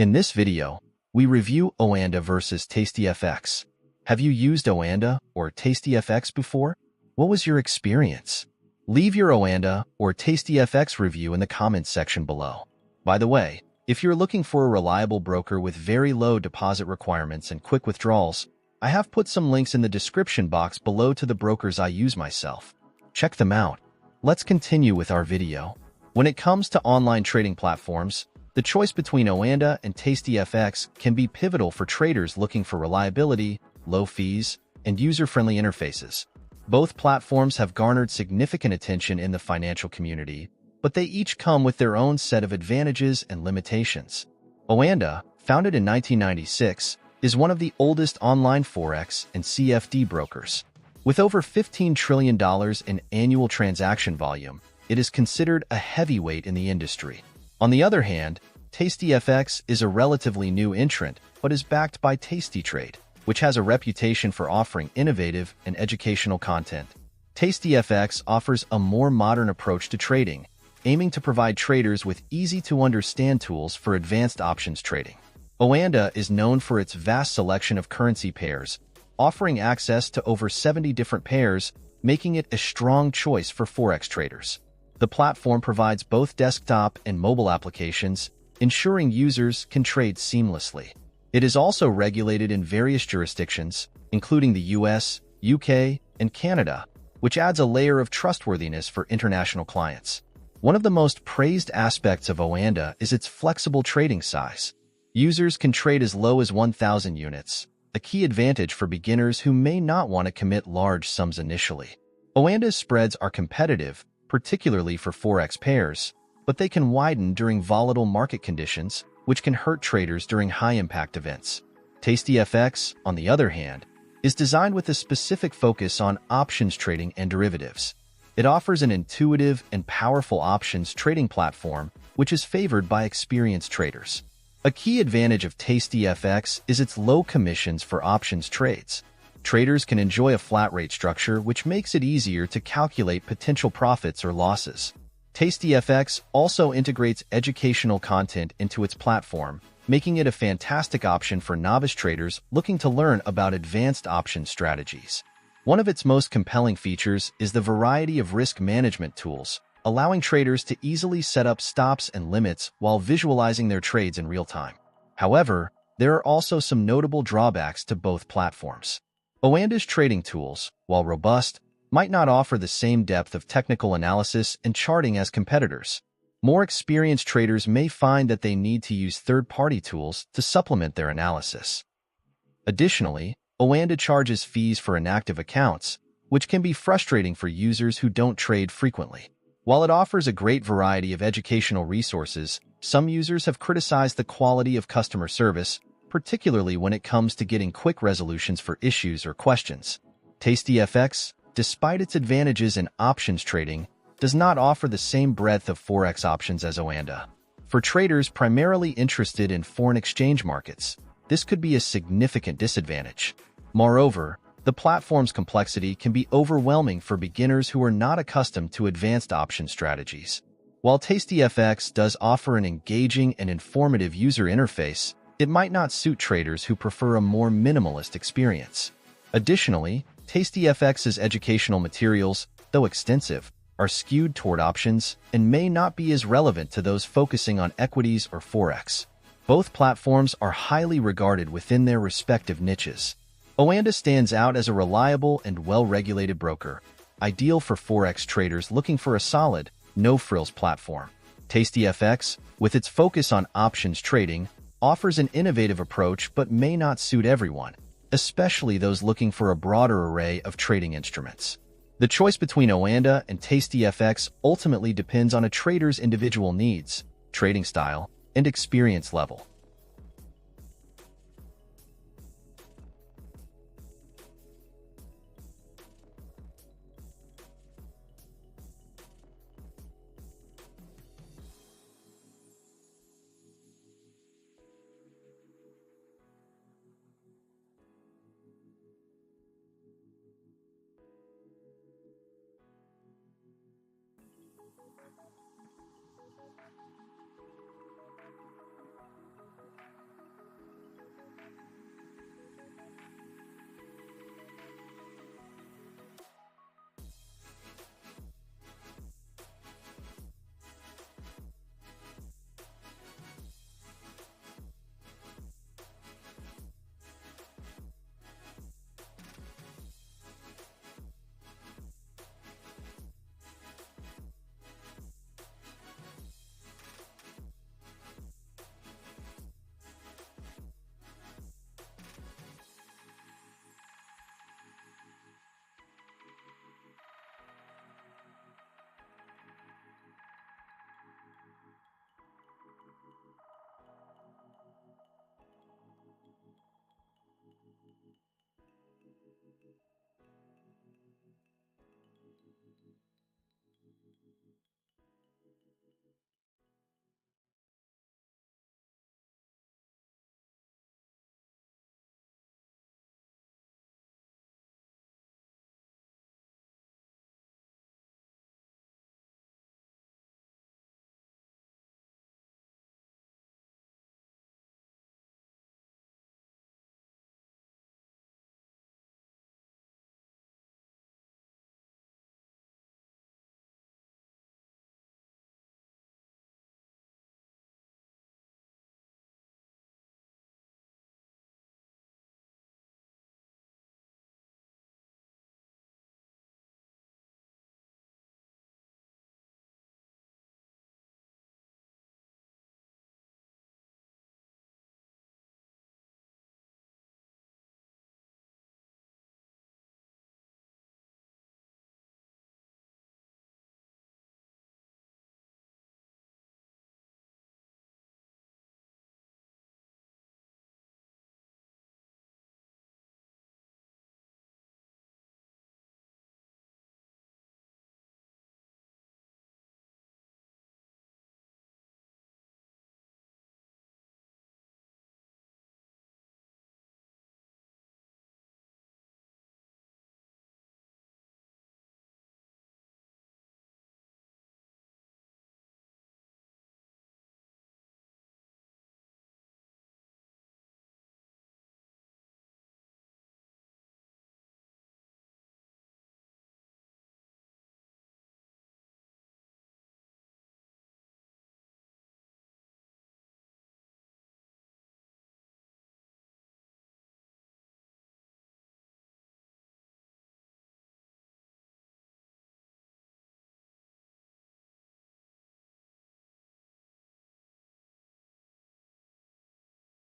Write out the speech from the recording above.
In this video, we review Oanda vs TastyFX. Have you used Oanda or TastyFX before? What was your experience? Leave your Oanda or TastyFX review in the comments section below. By the way, if you're looking for a reliable broker with very low deposit requirements and quick withdrawals, I have put some links in the description box below to the brokers I use myself. Check them out. Let's continue with our video. When it comes to online trading platforms, the choice between Oanda and TastyFX can be pivotal for traders looking for reliability, low fees, and user-friendly interfaces. Both platforms have garnered significant attention in the financial community, but they each come with their own set of advantages and limitations. Oanda, founded in 1996, is one of the oldest online Forex and CFD brokers. With over $15 trillion in annual transaction volume, it is considered a heavyweight in the industry. On the other hand, TastyFX is a relatively new entrant, but is backed by TastyTrade, which has a reputation for offering innovative and educational content. TastyFX offers a more modern approach to trading, aiming to provide traders with easy-to-understand tools for advanced options trading. Oanda is known for its vast selection of currency pairs, offering access to over 70 different pairs, making it a strong choice for Forex traders. The platform provides both desktop and mobile applications, ensuring users can trade seamlessly. It is also regulated in various jurisdictions, including the US, UK, and Canada, which adds a layer of trustworthiness for international clients. One of the most praised aspects of Oanda is its flexible trading size. Users can trade as low as 1,000 units, a key advantage for beginners who may not want to commit large sums initially. Oanda's spreads are competitive, particularly for Forex pairs, but they can widen during volatile market conditions, which can hurt traders during high-impact events. TastyFX, on the other hand, is designed with a specific focus on options trading and derivatives. It offers an intuitive and powerful options trading platform, which is favored by experienced traders. A key advantage of TastyFX is its low commissions for options trades. Traders can enjoy a flat rate structure, which makes it easier to calculate potential profits or losses. TastyFX also integrates educational content into its platform, making it a fantastic option for novice traders looking to learn about advanced option strategies. One of its most compelling features is the variety of risk management tools, allowing traders to easily set up stops and limits while visualizing their trades in real time. However, there are also some notable drawbacks to both platforms. Oanda's trading tools, while robust, might not offer the same depth of technical analysis and charting as competitors. More experienced traders may find that they need to use third-party tools to supplement their analysis. Additionally, Oanda charges fees for inactive accounts, which can be frustrating for users who don't trade frequently. While it offers a great variety of educational resources, some users have criticized the quality of customer service, particularly when it comes to getting quick resolutions for issues or questions. TastyFX, despite its advantages in options trading, does not offer the same breadth of Forex options as Oanda. For traders primarily interested in foreign exchange markets, this could be a significant disadvantage. Moreover, the platform's complexity can be overwhelming for beginners who are not accustomed to advanced option strategies. While TastyFX does offer an engaging and informative user interface, it might not suit traders who prefer a more minimalist experience. Additionally, TastyFX's educational materials, though extensive, are skewed toward options and may not be as relevant to those focusing on equities or Forex. Both platforms are highly regarded within their respective niches. Oanda stands out as a reliable and well-regulated broker, ideal for Forex traders looking for a solid, no-frills platform. TastyFX, with its focus on options trading, offers an innovative approach but may not suit everyone, especially those looking for a broader array of trading instruments. The choice between Oanda and TastyFX ultimately depends on a trader's individual needs, trading style, and experience level.